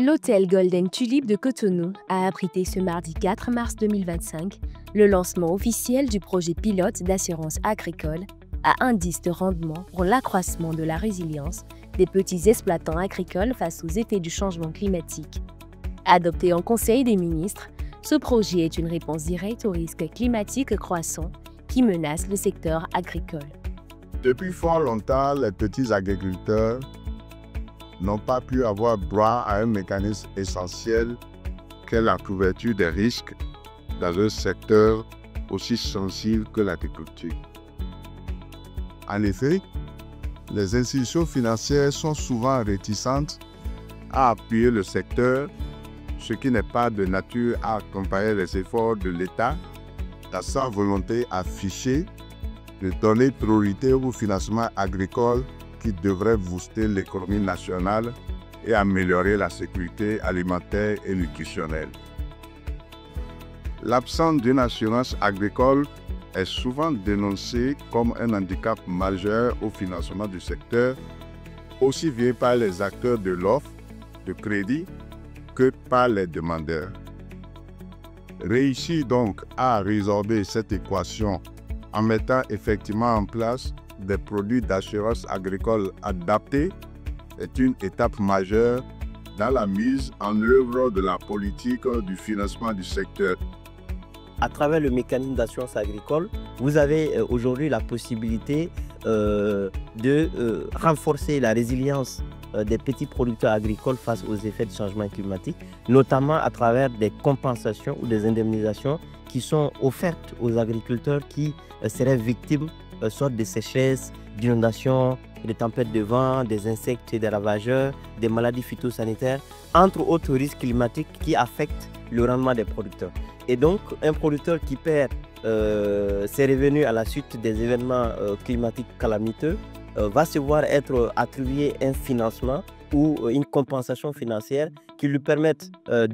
L'hôtel Golden Tulip de Cotonou a abrité ce mardi 4 mars 2025 le lancement officiel du projet pilote d'assurance agricole à indice de rendement pour l'accroissement de la résilience des petits exploitants agricoles face aux effets du changement climatique. Adopté en Conseil des ministres, ce projet est une réponse directe aux risques climatiques croissants qui menacent le secteur agricole. Depuis fort longtemps, les petits agriculteurs n'ont pas pu avoir droit à un mécanisme essentiel qu'est la couverture des risques dans un secteur aussi sensible que l'agriculture. En effet, les institutions financières sont souvent réticentes à appuyer le secteur, ce qui n'est pas de nature à accompagner les efforts de l'État dans sa volonté affichée de donner priorité au financement agricole qui devrait booster l'économie nationale et améliorer la sécurité alimentaire et nutritionnelle. L'absence d'une assurance agricole est souvent dénoncée comme un handicap majeur au financement du secteur, aussi bien par les acteurs de l'offre de crédit que par les demandeurs. Réussir donc à résorber cette équation en mettant effectivement en place des produits d'assurance agricole adaptés est une étape majeure dans la mise en œuvre de la politique du financement du secteur. À travers le mécanisme d'assurance agricole, vous avez aujourd'hui la possibilité de renforcer la résilience des petits producteurs agricoles face aux effets du changement climatique, notamment à travers des compensations ou des indemnisations qui sont offertes aux agriculteurs qui seraient victimes soit de sécheresse, d'inondations, de tempêtes de vent, des insectes et des ravageurs, des maladies phytosanitaires, entre autres risques climatiques qui affectent le rendement des producteurs. Et donc, un producteur qui perd ses revenus à la suite des événements climatiques calamiteux va se voir être attribué un financement ou une compensation financière qui lui permette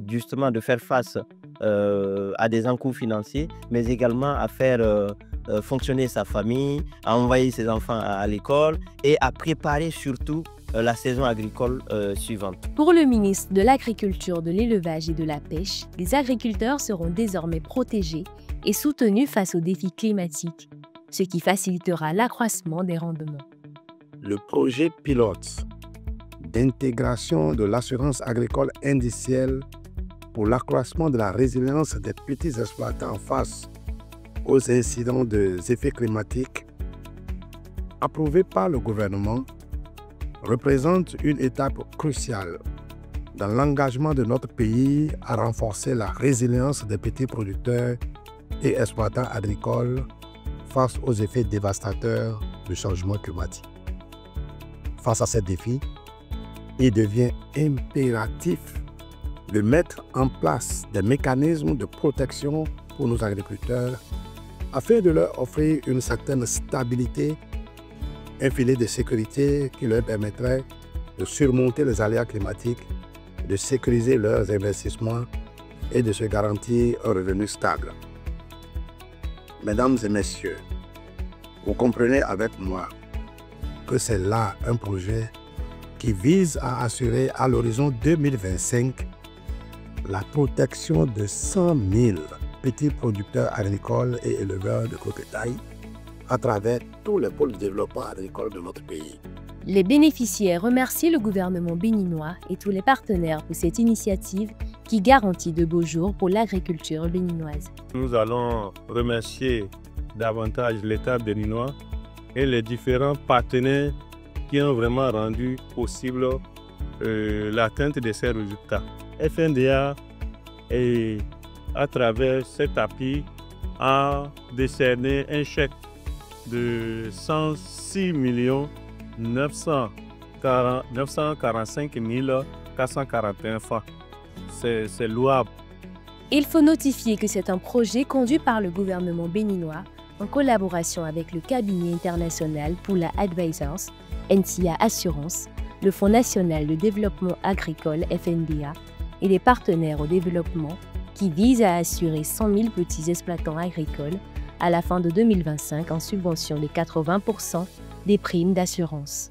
justement de faire face à des encours financiers, mais également à faire fonctionner sa famille, à envoyer ses enfants à l'école et à préparer surtout la saison agricole suivante. Pour le ministre de l'Agriculture, de l'Élevage et de la Pêche, les agriculteurs seront désormais protégés et soutenus face aux défis climatiques, ce qui facilitera l'accroissement des rendements. Le projet pilote d'intégration de l'assurance agricole indicielle pour l'accroissement de la résilience des petits exploitants face aux incidents des effets climatiques, approuvé par le gouvernement, représente une étape cruciale dans l'engagement de notre pays à renforcer la résilience des petits producteurs et exploitants agricoles face aux effets dévastateurs du changement climatique. Face à ces défis, il devient impératif de mettre en place des mécanismes de protection pour nos agriculteurs afin de leur offrir une certaine stabilité, un filet de sécurité qui leur permettrait de surmonter les aléas climatiques, de sécuriser leurs investissements et de se garantir un revenu stable. Mesdames et messieurs, vous comprenez avec moi que c'est là un projet qui vise à assurer à l'horizon 2025 la protection de 100 000 petits producteurs agricoles et éleveurs de coquetail à travers tous les pôles de développement agricole de notre pays. Les bénéficiaires remercient le gouvernement béninois et tous les partenaires pour cette initiative qui garantit de beaux jours pour l'agriculture béninoise. Nous allons remercier davantage l'État béninois et les différents partenaires qui ont vraiment rendu possible l'atteinte de ces résultats. FNDA, et à travers cet appui, a décerné un chèque de 106 945 441 francs. C'est louable. Il faut notifier que c'est un projet conduit par le gouvernement béninois en collaboration avec le cabinet international Pula Advisors, NCA Assurance, le Fonds national de développement agricole FNDA et les partenaires au développement qui visent à assurer 100 000 petits exploitants agricoles à la fin de 2025 en subvention de 80% des primes d'assurance.